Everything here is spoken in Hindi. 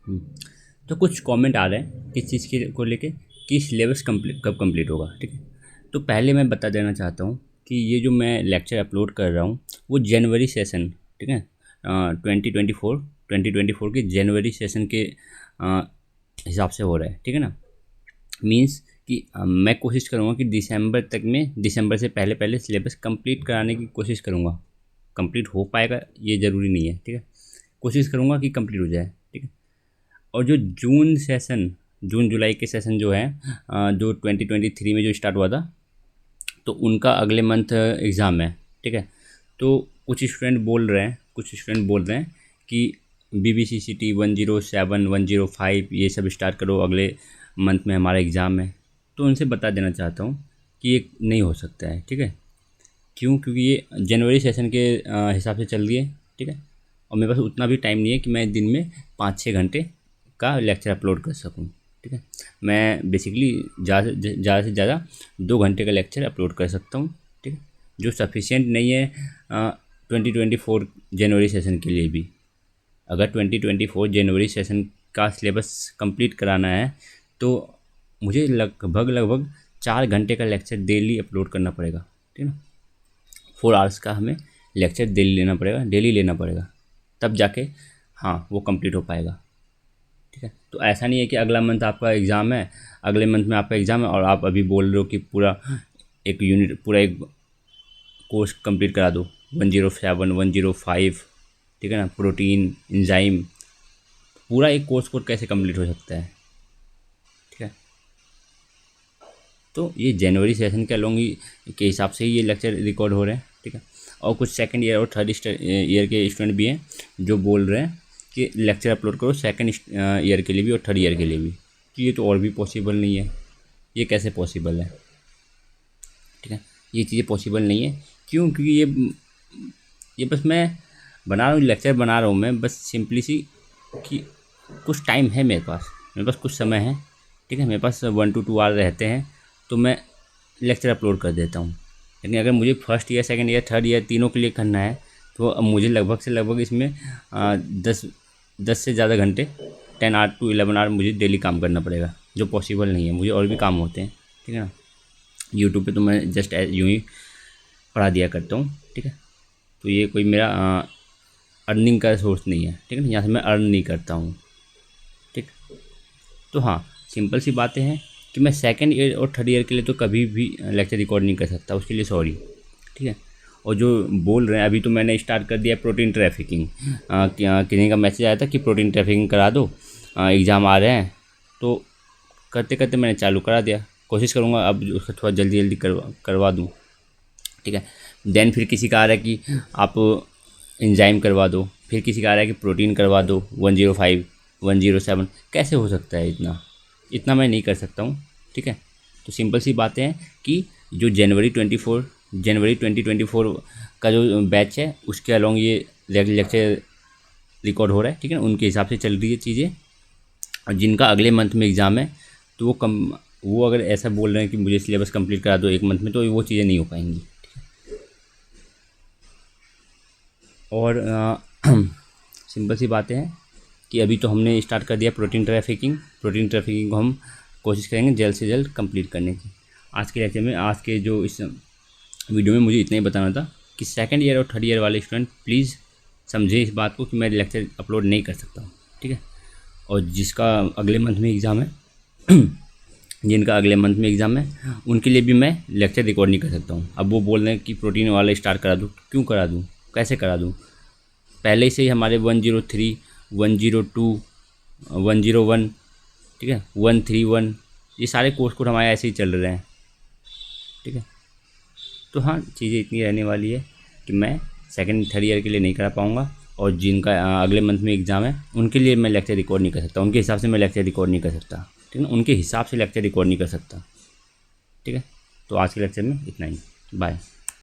हम्म, तो कुछ कमेंट आ रहे हैं किस चीज़ के को लेके कि सिलेबस कंप्लीट कब कंप्लीट होगा, ठीक है। तो पहले मैं बता देना चाहता हूँ कि ये जो मैं लेक्चर अपलोड कर रहा हूँ वो जनवरी सेशन, ठीक है, 2024 के जनवरी सेशन के हिसाब से हो रहा है, ठीक है ना। मीन्स कि मैं कोशिश करूँगा कि दिसंबर से पहले पहले सिलेबस कंप्लीट कराने की कोशिश करूँगा। कंप्लीट हो पाएगा ये ज़रूरी नहीं है, ठीक है, कोशिश करूँगा कि कंप्लीट हो जाए, ठीक है। और जो जून जुलाई के सेशन जो है जो 2023 में जो स्टार्ट हुआ था, तो उनका अगले मंथ एग्ज़ाम है, ठीक है। तो कुछ स्टूडेंट बोल रहे हैं कि BBCCT 107 105 ये सब स्टार्ट करो, अगले मंथ में हमारा एग्ज़ाम है। तो उनसे बता देना चाहता हूँ कि ये नहीं हो सकता है, ठीक है। क्यों? क्योंकि ये जनवरी सेशन के हिसाब से चल रही है, ठीक है। और मेरे पास उतना भी टाइम नहीं है कि मैं दिन में 5-6 घंटे का लेक्चर अपलोड कर सकूं, ठीक है। मैं बेसिकली ज़्यादा से ज़्यादा 2 घंटे का लेक्चर अपलोड कर सकता हूँ, ठीक है, जो सफिशिएंट नहीं है 2024 जनवरी सेशन के लिए भी। अगर 2024 जनवरी सेशन का सिलेबस कंप्लीट कराना है तो मुझे लगभग 4 घंटे का लेक्चर डेली अपलोड करना पड़ेगा, ठीक है ना। 4 आवर्स का हमें लेक्चर डेली लेना पड़ेगा, तब जाके हाँ वो कंप्लीट हो पाएगा, ठीक है। तो ऐसा नहीं है कि अगला मंथ आपका एग्ज़ाम है, अगले मंथ में आपका एग्ज़ाम है और आप अभी बोल रहे हो कि पूरा एक कोर्स कंप्लीट करा दो, 107 105, ठीक है ना, प्रोटीन एंजाइम, पूरा एक कोर्स कैसे कंप्लीट हो सकता है, ठीक है। तो ये जनवरी सेशन के के हिसाब से ही ये लेक्चर रिकॉर्ड हो रहे हैं, ठीक है। और कुछ सेकंड ईयर और थर्ड ईयर के स्टूडेंट भी हैं जो बोल रहे हैं कि लेक्चर अपलोड करो सेकंड ईयर के लिए भी और थर्ड ईयर के लिए भी। तो ये तो और भी पॉसिबल नहीं है, ये कैसे पॉसिबल है, ठीक है। ये चीज़ें पॉसिबल नहीं है। क्यों? क्योंकि ये बस मैं बना रहा हूँ, लेक्चर बना रहा हूँ मैं बस सिंपली सी कि कुछ टाइम है मेरे पास कुछ समय है, ठीक है। मेरे पास 1 to 2 आवर रहते हैं तो मैं लेक्चर अपलोड कर देता हूँ। लेकिन अगर मुझे first year second year third year तीनों के लिए करना है तो अब मुझे लगभग इसमें 10 से ज़्यादा घंटे 10 to 11 आवर मुझे डेली काम करना पड़ेगा, जो पॉसिबल नहीं है। मुझे और भी काम होते हैं, ठीक है ना। यूट्यूब पे तो मैं जस्ट यूँ ही पढ़ा दिया करता हूँ, ठीक है। तो ये कोई मेरा अर्निंग का सोर्स नहीं है, ठीक है ना, यहाँ से मैं अर्न नहीं करता हूँ, ठीक। तो हाँ, सिंपल सी बातें हैं कि मैं सेकंड ईयर और थर्ड ईयर के लिए तो कभी भी लेक्चर रिकॉर्ड नहीं कर सकता, उसके लिए सॉरी, ठीक है। और जो बोल रहे हैं अभी तो मैंने स्टार्ट कर दिया प्रोटीन ट्रैफिकिंग, किसी का मैसेज आया था कि प्रोटीन ट्रैफिकिंग करा दो, एग्ज़ाम आ रहे हैं, तो करते करते मैंने चालू करा दिया। कोशिश करूँगा अब उसको थोड़ा जल्दी जल्दी करवा दूँ, ठीक है। देन फिर किसी का आ रहा है कि आप एंजाइम करवा दो, फिर किसी का आ रहा है कि प्रोटीन करवा दो 105 107। कैसे हो सकता है इतना इतना मैं नहीं कर सकता हूँ, ठीक है। तो सिंपल सी बातें हैं कि जो जनवरी 2024 का जो बैच है उसके अलोंग ये लेक्चर रिकॉर्ड हो रहा है, ठीक है ना, उनके हिसाब से चल रही है चीज़ें। और जिनका अगले मंथ में एग्ज़ाम है तो वो अगर ऐसा बोल रहे हैं कि मुझे सिलेबस कंप्लीट करा दो 1 मंथ में, तो वो चीज़ें नहीं हो पाएंगी। और सिंपल सी बातें हैं कि अभी तो हमने स्टार्ट कर दिया प्रोटीन ट्रैफिकिंग को हम कोशिश करेंगे जल्द से जल्द कंप्लीट करने की। आज के लेक्चर में, आज के जो इस वीडियो में मुझे इतना ही बताना था कि सेकंड ईयर और थर्ड ईयर वाले स्टूडेंट प्लीज़ समझें इस बात को कि मैं लेक्चर अपलोड नहीं कर सकता हूँ, ठीक है। और जिसका अगले मंथ में एग्ज़ाम है जिनका अगले मंथ में एग्ज़ाम है उनके लिए भी मैं लेक्चर रिकॉर्ड नहीं कर सकता हूँ। अब वो बोल रहे हैं कि प्रोटीन वाला स्टार्ट करा दूँ, क्यों करा दूँ, कैसे करा दूँ? पहले से ही हमारे 103 102 101, ठीक है, 131, ये सारे कोर्स कोड हमारे ऐसे ही चल रहे हैं, ठीक है। तो हाँ, चीज़ें इतनी रहने वाली है कि मैं सेकंड थर्ड ईयर के लिए नहीं करा पाऊँगा। और जिनका अगले मंथ में एग्ज़ाम है उनके लिए मैं लेक्चर रिकॉर्ड नहीं कर सकता, उनके हिसाब से मैं लेक्चर रिकॉर्ड नहीं कर सकता, ठीक है ना, उनके हिसाब से लेक्चर रिकॉर्ड नहीं कर सकता, ठीक है। तो आज के लेक्चर में इतना ही, बाय।